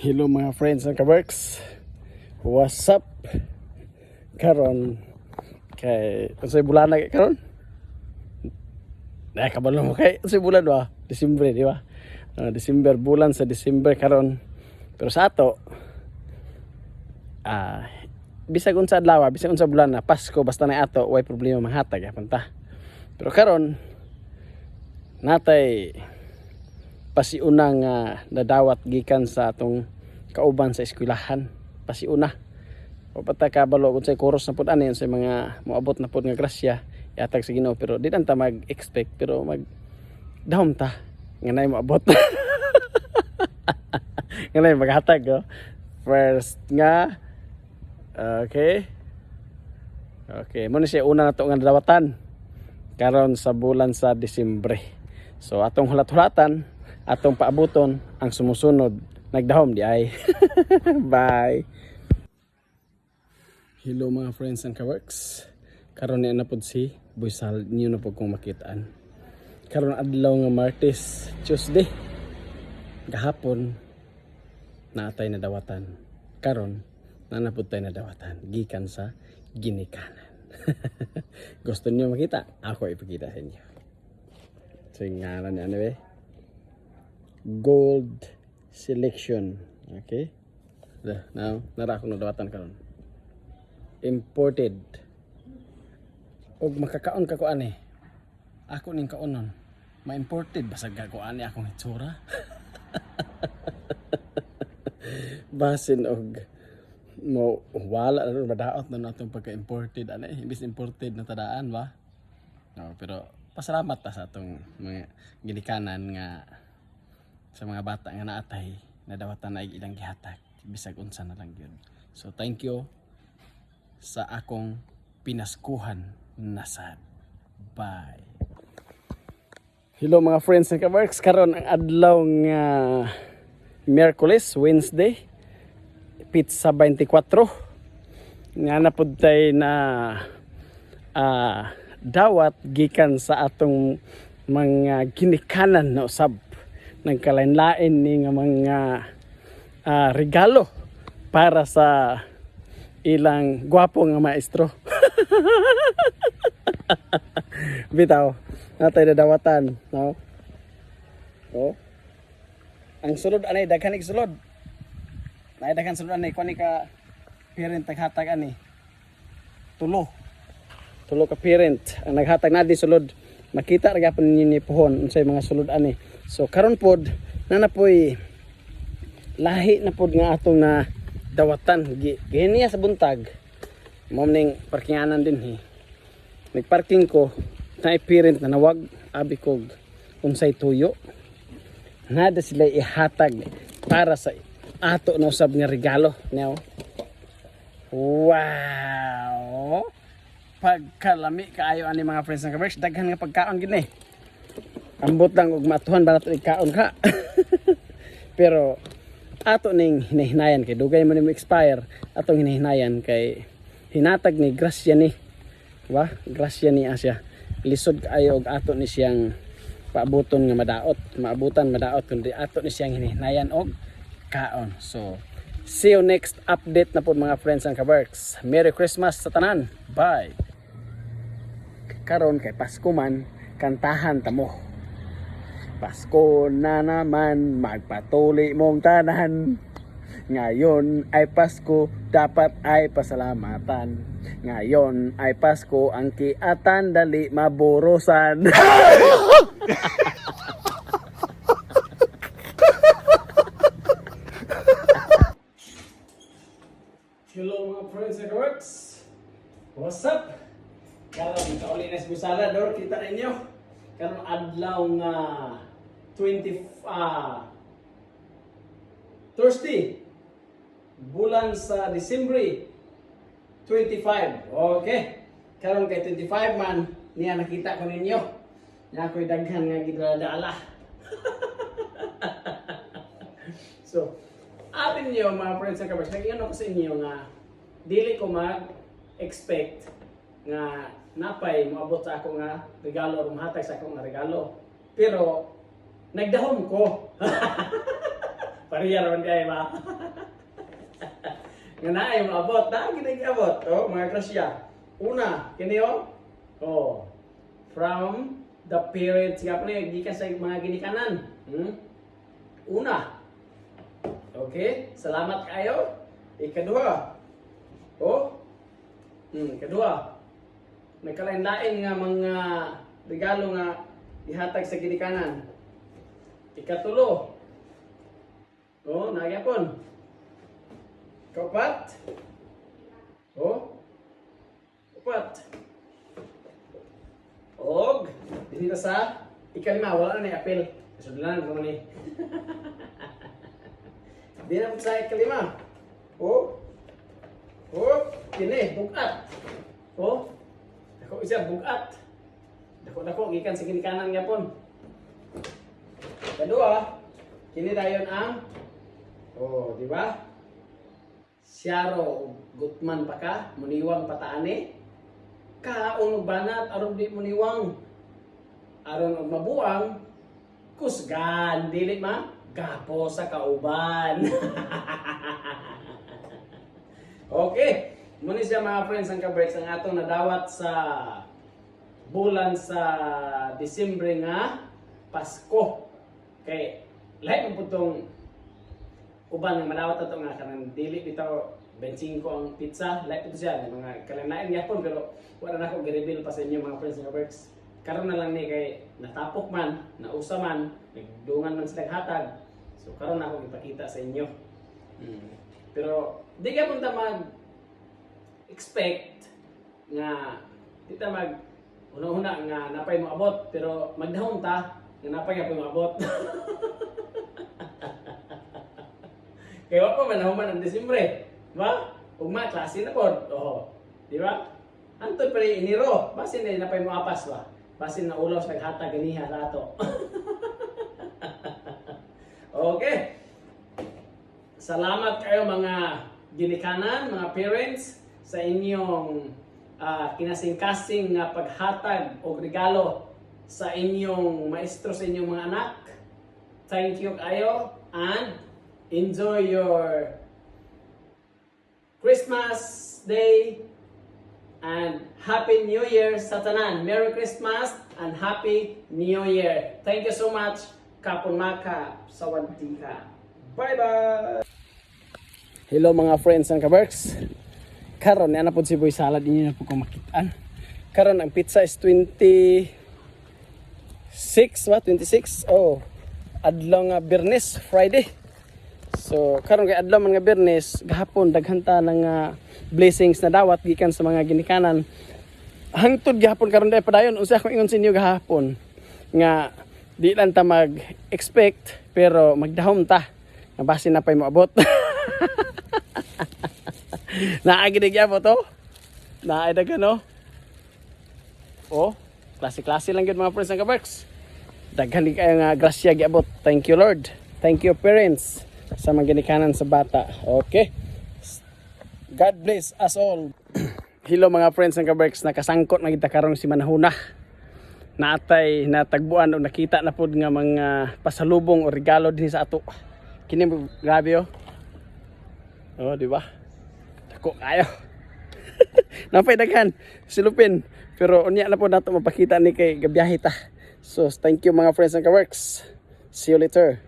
Hello mga friends and ka-works. What's up? Karon kay unsay bulan na karon? Ay kabalo mo kay unsay bulan ba? Disyembre, di ba? December, bulan sa December karon. Pero sa ato bisag unsa adlaw, bisag unsa bulan na Pasko basta na ato way problema manghatag yapon ta. Pero karon natay pasiuna nga nadawat gikan sa atong kauban sa eskwelahan. Pasiuna o pata kabalo kung sa chorus na pud ani sa mga moabot na pud nga grasya yatag sa Ginoo, pero di ta mag-expect pero mag dahom ta nga nay moabot. Nga nay maghatag first nga okay mo na siya una na to nga nadawatan karon sa bulan sa Disyembre. So atong hulat-hulatan, atong paabuton ang sumusunod. Nagdahom di ay. Bye. Hello mga friends and ka-works. Karon ni na pud si Buysal niyo na pud kong makitaan. Karon adlaw nga Martes, Tuesday. Gahapon naatay na dawatan. Karon nanapod tayo na dawatan gikan sa ginikanan. Gusto niyo makita? Ako ipakita sa inyo. So ngalan ni ano Gold Selection. Okay? Now, nara akong nadawatan karon. Imported. Og makakaon ka ko ani. Ako ning kaonon. Ma-imported basag ka ko ani akong hitsura. Basin og mo wala na madaot na natong pagka-imported ani. Imbis imported na tadaan ba? No, pero pasalamat ta sa atong mga ginikanan nga sa mga bata nga naatay nadawatan na ilang gihatag bisag unsa na lang yun. So thank you sa akong pinaskuhan na sad. Bye. Hello mga friends and ka-works. Karon ang adlaw nga Miyerkules, Wednesday, pizza 24 nga napud tay na dawat gikan sa atong mga ginikanan na usab nagkalain-lain ni nga mga regalo para sa ilang gwapo nga maestro. Bitaw, natay na dawatan, no? Oh. Ang sulod anay daghan ig sulod. Nay daghan sulod anay kani ka parent naghatag ani. Tulo ka parent ang naghatag na di sulod. Makita ra gyapon ninyo ni pohon unsay mga sulod ani. So karon pod nanapoy lahi na pod nga atong na dawatan gihiniya sa buntag. Mao ning parkinganan din nagparking ko na parent na nawag abi kog unsay tuyo. Nada sila ihatag para sa ato na usab nga regalo. Now, wow! Pagkalami kaayo ani mga friends ng ka-works, daghan nga pagkaon gini. Ambot lang og matuhan ba nato ikaon ka. Pero ato ning hinahinayan kay dugay man mo expire, atong hinahinayan kay hinatag ni grasya ni, ba? Grasya ni Asya. Lisod kaayo og ato ni siyang paabuton nga maabutan madaot kundi ato ni siyang hinahinayan og kaon. So see you next update na po mga friends and ka-works. Merry Christmas sa tanan. Bye. Karon kay Pasko man, kantahan ta mo. Pasko na naman, magpatuli mong tanan. Ngayon ay Pasko, dapat ay pasalamatan. Ngayon ay Pasko, ang kiatan dali maborosan. Hello mga friends and ka-works. What's up? Karon kauli na sa Busala dor kita ninyo. Karon adlaw nga 30 bulan sa Disyembre 25. Okay. Karon kay 25 man niya nakita ko ninyo. Nya ko'y daghan nga gidala-dala. So, atin niyo mga friends and ka-works, nag-iano ko sa inyo nga dili ko mag-expect nga napay moabot sa ako nga regalo o mahatag sa ako nga regalo. Pero nagdahom ko. Pariya raman kay ba? Nga na ay maabot, na ginagiabot. Oh, mga grasya. Una, kini oh, from the period siya pa gikan sa mga ginikanan. Una. Okay, salamat kayo. Ikaduha. Oh. Kedua. Nagkalain-lain nga mga regalo nga ihatag sa ginikanan. Ikatulo. Oh, nagyapon. Kaupat. Oh. Upat. Og dinito sa ikalima, wala na apel. Sudalan ko man ni. Di na sa ikalima. Oh. Oh, kini bugat. Oh. Dako isa bugat. Dako gikan sa ginikanan gyapon. Kedua, kini dayon ang di ba? Siyaro gutman pa ka, muniwang pataane. Kaon og banat aron di muniwang. Aron og mabuang kusgan dili gapo sa kauban. Okay, muna siya mga friends ang kabreks ang atong nadawat sa bulan sa Disyembre nga Pasko. Kay lahat mo putong uban nga madawat ato nga kanang dili bitaw 25 ang pizza, lahat ito siya mga kalanain gyapon pero wala na ako gi-reveal pa sa inyo mga friends nga kabreks. Karon na lang ni kay natapok man, nausa man, nagdungan man sila hatag. So karon na ako ipakita sa inyo. Pero di ka punta mag-expect nga di ta una-una nga napay mo abot pero magdahon ta nga napay mo abot. Kaya wa pa manahuman ang Disyembre, ba? Ugma klase na pod. Di ba? Antod pa rin Enero, basin na napay mo apas ba? Basin na ulos naghatag ganiha sa ato. Okay. Salamat kayo mga ginikanan, mga parents sa inyong kinasing-kasing nga paghatag o regalo sa inyong maestro, sa inyong mga anak. Thank you kayo and enjoy your Christmas Day and Happy New Year sa tanan. Merry Christmas and Happy New Year. Thank you so much. Kapon maka sawadika. Bye-bye! Hello mga friends and kaberks. Karon na po si Boy Salad inyo na po kung makitaan. Karon ang pizza is 26 ba? 26? Oh. Adlaw nga Biyernes, Friday. So karon kay adlaw man nga Biyernes, gahapon daghanta ng blessings na dawat gikan sa mga ginikanan. Hangtod gahapon karon dai padayon unsa akong ingon sa inyo gahapon nga di lang ta mag-expect pero magdahom ta. Nga basin na pay mo abot. Naaginig ya po to. Naaidag no. Oh, klase-klase lang gyud mga friends and kaberks. Daghan di kayo nga grasya giabot. Thank you Lord. Thank you parents sa mga ginikanan sa bata. Okay. God bless us all. Hello mga friends and kaberks, nakasangkot na kita karong si manahuna. Naatay natagbuan o nakita na pod nga mga pasalubong o regalo din sa ato. Kini grabe oh, di ba? Dako kayo. Napay daghan silupin pero unya na po nato mapakita ni kay gabiyahe ta. So thank you mga friends and kaworks. See you later.